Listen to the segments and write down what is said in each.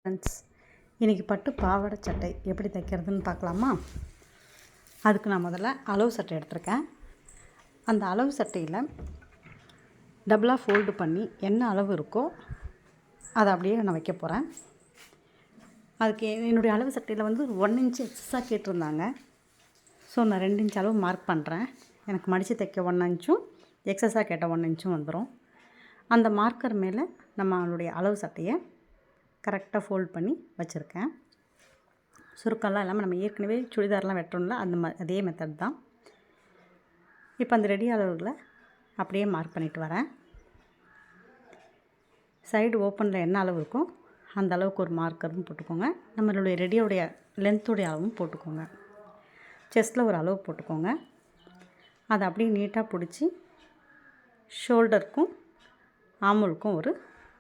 Friends, இன்றைக்கி பட்டு பாவாடை சட்டை எப்படி தைக்கிறதுன்னு பார்க்கலாமா? அதுக்கு நான் முதல்ல அளவு சட்டை எடுத்திருக்கேன். அந்த அளவு சட்டையில் டபுளாக ஃபோல்டு பண்ணி என்ன அளவு இருக்கோ அதை அப்படியே நான் வைக்க போகிறேன். அதுக்கு என்னுடைய அளவு சட்டையில் வந்து 1 இன்ச்சு எக்ஸஸாக கேட்டிருந்தாங்க. ஸோ நான் 2 இன்ச் அளவு மார்க் பண்ணுறேன். எனக்கு மடித்து தைக்க 1 இன்ச்சும் எக்ஸஸாக கேட்ட 1 இன்ச்சும் வந்துடும். அந்த மார்க்கர் மேலே நம்மளுடைய அளவு சட்டையை கரெக்டாக ஃபோல்ட் பண்ணி வச்சுருக்கேன். சுருக்கெல்லாம் இல்லாமல் நம்ம ஏற்கனவே சுடிதார்லாம் வெட்டணும்ல, அதே மெத்தட் தான். இப்போ அந்த ரெடி அளவுகளை அப்படியே மார்க் பண்ணிவிட்டு வரேன். சைடு ஓப்பனில் என்ன அளவு இருக்கோ அந்த அளவுக்கு ஒரு மார்க்கரும் போட்டுக்கோங்க. நம்மளுடைய ரெடியோடைய லென்த்துடைய அளவும் போட்டுக்கோங்க. செஸ்ட்டில் ஒரு அளவு போட்டுக்கோங்க. அதை அப்படியே நீட்டாக பிடிச்சி ஷோல்டருக்கும் ஆமுலுக்கும் ஒரு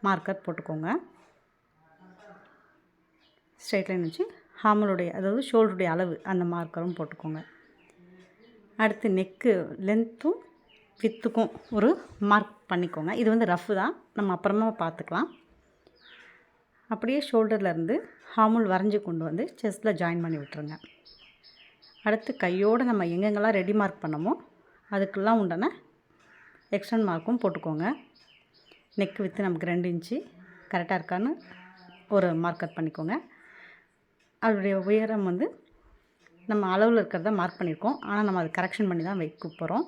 மார்க்கர் போட்டுக்கோங்க. ஸ்ட்ரைட் லைன் வச்சு ஆமுலுடைய, அதாவது ஷோல்டருடைய அளவு அந்த மார்க்கரும் போட்டுக்கோங்க. அடுத்து நெக்கு லென்த்தும் வித்துக்கும் ஒரு மார்க் பண்ணிக்கோங்க. இது வந்து ரஃப்பு தான், நம்ம அப்புறமா பார்த்துக்கலாம். அப்படியே ஷோல்டர்லேருந்து ஆமுல் வரைஞ்சி கொண்டு வந்து செஸ்ட்டில் ஜாயின் பண்ணி விட்டுருங்க. அடுத்து கையோடு நம்ம எங்கெங்கெல்லாம் ரெடி மார்க் பண்ணமோ அதுக்கெல்லாம் உண்டான எக்ஸ்டர்ன் மார்க்கும் போட்டுக்கோங்க. நெக்கு வித்து நமக்கு 2 இன்ச்சு கரெக்டாக இருக்கான்னு ஒரு மார்க்கர் பண்ணிக்கோங்க. அதோடைய உயரம் வந்து நம்ம அளவில் இருக்கிறத மார்க் பண்ணியிருக்கோம், ஆனால் நம்ம அது கரெக்ஷன் பண்ணி தான் வைக்க போகிறோம்.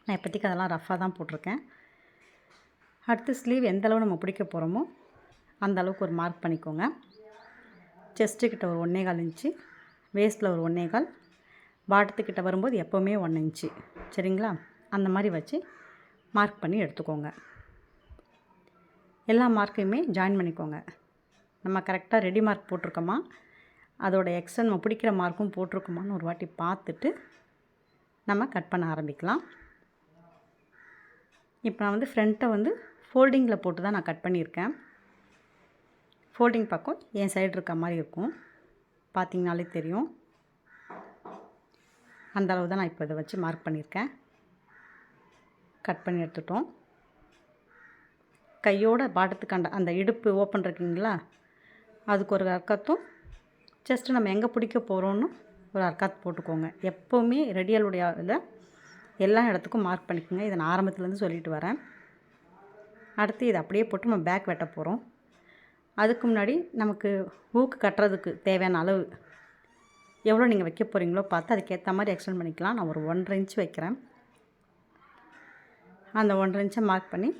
நான் இப்போதைக்கு அதெல்லாம் ரஃப்பாக தான் போட்டிருக்கேன். அடுத்து ஸ்லீவ் எந்த அளவு நம்ம பிடிக்க போகிறோமோ அந்த அளவுக்கு ஒரு மார்க் பண்ணிக்கோங்க. செஸ்ட்டுக்கிட்ட ஒரு 1.25 இன்ச்சு, வேஸ்ட்டில் ஒரு 1.25, பாட்டத்துக்கிட்ட வரும்போது எப்போவுமே 1 இன்ச்சு. சரிங்களா? அந்த மாதிரி வச்சு மார்க் பண்ணி எடுத்துக்கோங்க. எல்லா மார்க்கையுமே ஜாயின் பண்ணிக்கோங்க. நம்ம கரெக்டாக ரெடி மார்க் போட்டிருக்கோமா, அதோட எக்ஸ்ட்ரா நம்ம பிடிக்கிற மார்க்கும் போட்டிருக்கோமான்னு ஒரு வாட்டி பார்த்துட்டு நம்ம கட் பண்ண ஆரம்பிக்கலாம். இப்போ நான் வந்து ஃப்ரண்ட்டை வந்து ஃபோல்டிங்கில் போட்டு தான் நான் கட் பண்ணியிருக்கேன். ஃபோல்டிங் பக்கம் என் சைடு இருக்க மாதிரி இருக்கும், பார்த்திங்கனாலே தெரியும். அந்த அளவு தான் நான் இப்போ இதை வச்சு மார்க் பண்ணியிருக்கேன். கட் பண்ணி எடுத்துட்டோம். கையோட பாட்டத்துக்கு அந்த இடுப்பு ஓப்பன் இருக்குங்களா, அதுக்கு ஒரு அர்க்கத்தும் ஜஸ்ட்டு நம்ம எங்கே பிடிக்க போகிறோன்னு ஒரு அர்க்காத் போட்டுக்கோங்க. எப்போவுமே ரெடியாலுடைய இதில் எல்லா இடத்துக்கும் மார்க் பண்ணிக்கோங்க. இதை நான் ஆரம்பத்துலேருந்து சொல்லிட்டு வரேன். அடுத்து இதை அப்படியே போட்டு நம்ம பேக் வெட்ட போகிறோம். அதுக்கு முன்னாடி நமக்கு ஊக்கு கட்டுறதுக்கு தேவையான அளவு எவ்வளோ நீங்கள் வைக்க போகிறீங்களோ பார்த்து அதுக்கேற்ற மாதிரி எக்ஸ்டெண்ட் பண்ணிக்கலாம். நான் ஒரு 1.5 இன்ச் வைக்கிறேன். அந்த 1.5 இன்ச்சை மார்க் பண்ணி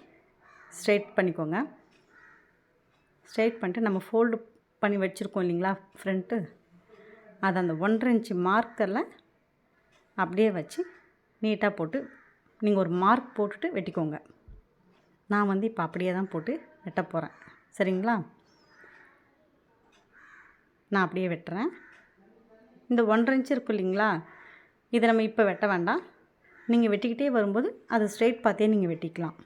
ஸ்ட்ரெயிட் பண்ணிக்கோங்க. ஸ்ட்ரெயிட் பண்ணிட்டு நம்ம ஃபோல்டு பண்ணி வச்சுருக்கோம் இல்லைங்களா ஃப்ரண்ட்டு, அதை அந்த 1.5 இன்ச்சு மார்க்கரில் அப்படியே வச்சு நீட்டாக போட்டு நீங்கள் ஒரு மார்க் போட்டுட்டு வெட்டிக்கோங்க. நான் வந்து இப்போ அப்படியே தான் போட்டு வெட்ட போகிறேன். சரிங்களா? நான் அப்படியே வெட்டுறேன். இந்த 1.5 இன்ச்சு இருக்கும் இல்லைங்களா, இதை நம்ம இப்போ வெட்ட வேண்டாம். நீங்கள் வெட்டிக்கிட்டே வரும்போது அது ஸ்ட்ரெயிட் பார்த்தே நீங்கள் வெட்டிக்கலாம்.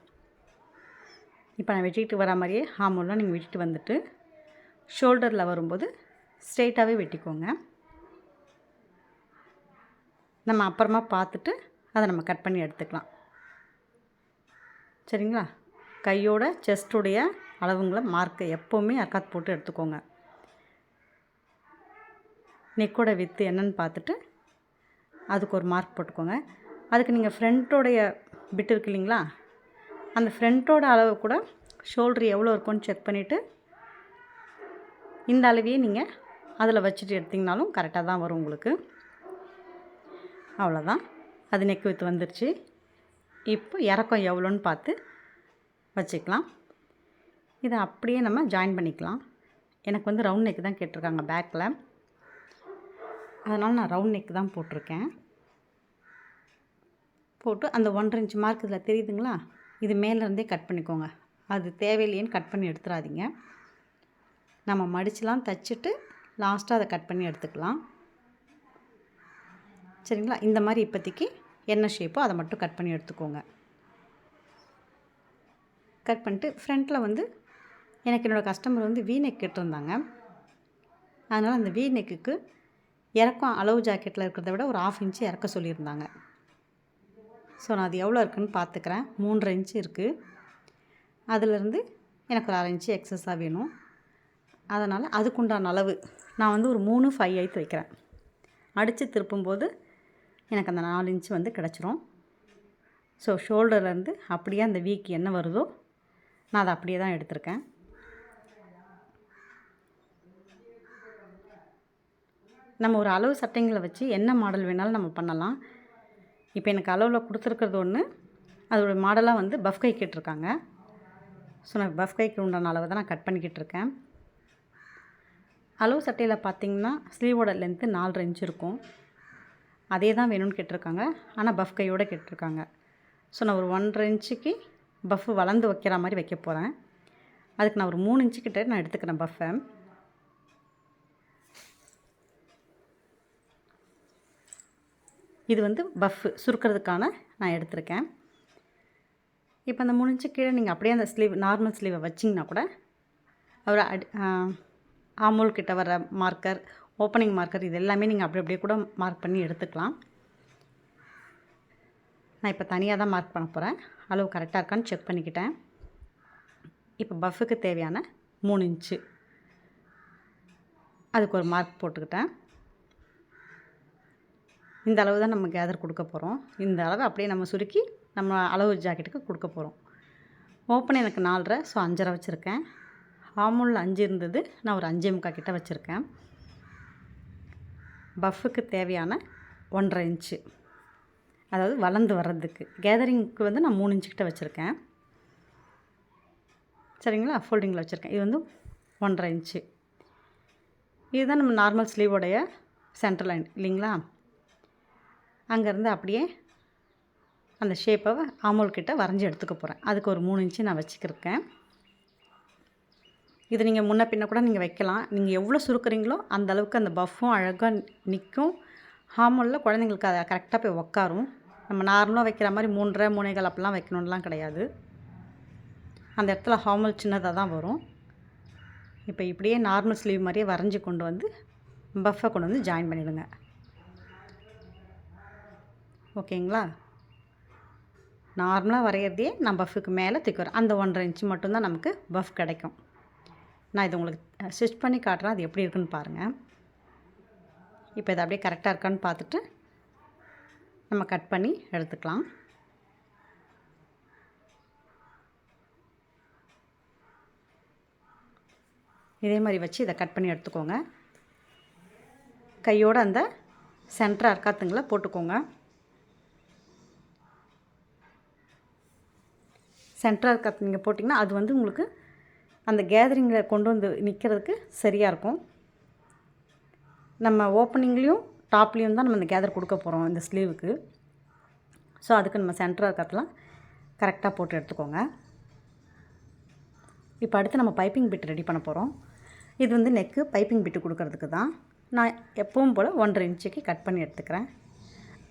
இப்போ நான் வெட்டிக்கிட்டு வர மாதிரியே ஆமுல்லாம் நீங்கள் வெட்டிட்டு வந்துட்டு ஷோல்டரில் வரும்போது ஸ்ட்ரெயிட்டாகவே வெட்டிக்கோங்க. நம்ம அப்புறமா பார்த்துட்டு அதை நம்ம கட் பண்ணி எடுத்துக்கலாம். சரிங்களா? கையோட செஸ்ட்டுடைய அளவுங்களை மார்க்கை எப்போவுமே அர்க்காத் போட்டு எடுத்துக்கோங்க. நெக்கோட வித்து என்னன்னு பார்த்துட்டு அதுக்கு ஒரு மார்க் போட்டுக்கோங்க. அதுக்கு நீங்கள் ஃப்ரண்ட்டோடைய பிட் இருக்கு இல்லைங்களா, அந்த ஃப்ரண்ட்டோட அளவு கூட ஷோல்ட்ரு எவ்வளோ இருக்குன்னு செக் பண்ணிவிட்டு இந்த அளவையே நீங்கள் அதில் வச்சுட்டு எடுத்திங்கனாலும் கரெக்டாக தான் வரும் உங்களுக்கு. அவ்வளோதான், அது நெக் வித்து வந்துருச்சு. இப்போ இறக்கம் எவ்வளோன்னு பார்த்து வச்சுக்கலாம். இதை அப்படியே நம்ம ஜாயின் பண்ணிக்கலாம். எனக்கு வந்து ரவுண்ட் நெக் தான் கேட்டிருக்காங்க பேக்கில், அதனால் நான் ரவுண்ட் நெக் தான் போட்டிருக்கேன். போட்டு அந்த 1.5 இன்ச் மார்க் இதில் தெரியுதுங்களா, இது மேலேருந்தே கட் பண்ணிக்கோங்க. அது தேவையில்லையேன்னு கட் பண்ணி எடுத்துடாதீங்க. நம்ம மடிச்சுலாம் தைச்சிட்டு லாஸ்ட்டாக அதை கட் பண்ணி எடுத்துக்கலாம். சரிங்களா? இந்த மாதிரி இப்போதைக்கு என்ன ஷேப்போ அதை மட்டும் கட் பண்ணி எடுத்துக்கோங்க. கட் பண்ணிட்டு ஃப்ரண்ட்டில் வந்து எனக்கு என்னோடய கஸ்டமர் வந்து வீ நெக் கேட்டிருந்தாங்க. அதனால் அந்த வீ நெக்குக்கு இறக்கம் அளவு ஜாக்கெட்டில் இருக்கிறத விட ஒரு 1/2 இன்ச்சு இறக்க சொல்லியிருந்தாங்க. ஸோ நான் அது எவ்வளோ இருக்குதுன்னு பார்த்துக்கிறேன். 3.5 இன்ச்சு இருக்குது. அதிலேருந்து எனக்கு ஒரு 1/2 இன்ச்சு எக்ஸஸாக வேணும். அதனால் அதுக்குண்டான அளவு நான் வந்து ஒரு 3 5/8 வைக்கிறேன். அடித்து திருப்பும்போது எனக்கு அந்த 4 இன்ச்சு வந்து கிடச்சிரும். ஸோ ஷோல்டர்லேருந்து அப்படியே அந்த வீக்கு என்ன வருதோ நான் அதை அப்படியே தான் எடுத்திருக்கேன். நம்ம ஒரு அளவு சட்டைங்களை வச்சு என்ன மாடல் வேணாலும் நம்ம பண்ணலாம். இப்போ எனக்கு அளவில் கொடுத்துருக்கிறது ஒன்று, அதோடய மாடலாக வந்து பஃப் கை கேட்டிருக்காங்க. ஸோ நான் பஃப் கைக்கு உண்டான அளவு தான் நான் கட் பண்ணிக்கிட்டு இருக்கேன். அளவு சட்டையில் பார்த்திங்கன்னா ஸ்லீவோட லென்த்து 4.5 இன்ச் இருக்கும். அதே தான் வேணும்னு கேட்டிருக்காங்க, ஆனால் பஃப் கையோடு கேட்டிருக்காங்க. ஸோ நான் ஒரு 1.5 இன்ச்சுக்கு பஃப்பு வளர்ந்து வைக்கிற மாதிரி வைக்க போகிறேன். அதுக்கு நான் ஒரு 3 இன்ச்சுக்கிட்ட நான் எடுத்துக்கிறேன் பஃப்பை. இது வந்து பஃப்பு சுருக்கிறதுக்கான நான் எடுத்திருக்கேன். இப்போ அந்த 3 இன்ச்சு கீழே நீங்கள் அப்படியே அந்த ஸ்லீவ் நார்மல் ஸ்லீவை வச்சிங்கன்னா கூட ஒரு ஆமோல் கிட்ட வர மார்க்கர், ஓப்பனிங் மார்க்கர் இது எல்லாமே நீங்கள் அப்படியே கூட மார்க் பண்ணி எடுத்துக்கலாம். நான் இப்போ தனியாக தான் மார்க் பண்ண போகிறேன். அளவு கரெக்டாக இருக்கான்னு செக் பண்ணிக்கிட்டேன். இப்போ பஃப்புக்கு தேவையான 3 இன்ச்சு அதுக்கு ஒரு மார்க் போட்டுக்கிட்டேன். இந்த அளவு தான் நம்ம கேதர் கொடுக்க போகிறோம். இந்த அளவு அப்படியே நம்ம சுருக்கி நம்ம அளவு ஜாக்கெட்டுக்கு கொடுக்க போகிறோம். ஓப்பன் எனக்கு 4.5, ஸோ 5.5 வச்சுருக்கேன். ஆமூலில் 5 இருந்தது, நான் ஒரு 5.25 கிட்ட வச்சுருக்கேன். பஃப்புக்கு தேவையான 1.5 இன்ச்சு, அதாவது வளர்ந்து வர்றதுக்கு. கேதரிங்க்கு வந்து நான் 3 இன்ச்சு கிட்ட வச்சுருக்கேன். சரிங்களா, ஃபோல்டிங்கில் வச்சுருக்கேன். இது வந்து 1.5 இன்ச்சு. இதுதான் நம்ம நார்மல் ஸ்லீவோடைய சென்டர் லைன் இல்லைங்களா. அங்கேருந்து அப்படியே அந்த ஷேப்பை ஆமோல் கிட்ட வரைஞ்சி எடுத்துக்க போகிறேன். அதுக்கு ஒரு 3 இன்ச்சு நான் வச்சுக்கிருக்கேன். இது நீங்கள் முன்ன பின்ன கூட நீங்கள் வைக்கலாம். நீங்கள் எவ்வளோ சுருக்குறீங்களோ அந்த அளவுக்கு அந்த பஃப்பும் அழகாக நிற்கும். ஆமோலில் குழந்தைங்களுக்கு அதை கரெக்டாக போய் உட்காரும். நம்ம நார்மலாக வைக்கிற மாதிரி 3.5 3.25 அப்படிலாம் வைக்கணும்லாம் கிடையாது. அந்த இடத்துல ஆமோல் சின்னதாக தான் வரும். இப்போ இப்படியே நார்மல் ஸ்லீவ் மாதிரியே வரைஞ்சி கொண்டு வந்து பஃப்பை கொண்டு வந்து ஜாயின் பண்ணிவிடுங்க. ஓகேங்களா. நார்மலாக வரைகிறதே நான் பஃப்புக்கு மேலே தூக்குறேன். அந்த 1.5 இன்ச்சு மட்டும்தான் நமக்கு பஃப் கிடைக்கும். நான் இது உங்களுக்கு ஸ்டிச் பண்ணி காட்டுறேன், அது எப்படி இருக்குன்னு பாருங்கள். இப்போ இது அப்படியே கரெக்டாக இருக்கான்னு பார்த்துட்டு நம்ம கட் பண்ணி எடுத்துக்கலாம். இதே மாதிரி வச்சு இதை கட் பண்ணி எடுத்துக்கோங்க. கையோடு அந்த சென்டர் அர்க்காத்துங்களை போட்டுக்கோங்க. சென்டர் அர்க்காத்து நீங்கள் போட்டிங்கன்னா அது வந்து உங்களுக்கு அந்த கேதரிங்கில் கொண்டு வந்து நிற்கிறதுக்கு சரியாக இருக்கும். நம்ம ஓப்பனிங்லேயும் டாப்லேயும் தான் நம்ம இந்த கேதர் கொடுக்க போகிறோம் இந்த ஸ்லீவுக்கு. ஸோ அதுக்கு நம்ம சென்டர் அர்க்காத்தெலாம் கரெக்டாக போட்டு எடுத்துக்கோங்க. இப்போ அடுத்து நம்ம பைப்பிங் பிட் ரெடி பண்ண போகிறோம். இது வந்து நெக்கு பைப்பிங் பிட்டு கொடுக்கறதுக்கு தான். நான் எப்பவும் போல் 1.5 இன்ச்சுக்கு கட் பண்ணி எடுத்துக்கிறேன்.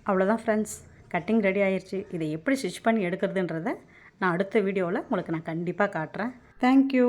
அவ்வளோதான் ஃப்ரெண்ட்ஸ், கட்டிங் ரெடி ஆயிடுச்சு. இதை எப்படி ஸ்டிச் பண்ணி எடுக்கிறதுன்றதை நான் அடுத்த வீடியோவில் உங்களுக்கு நான் கண்டிப்பாக காட்டுறேன். தேங்க்யூ.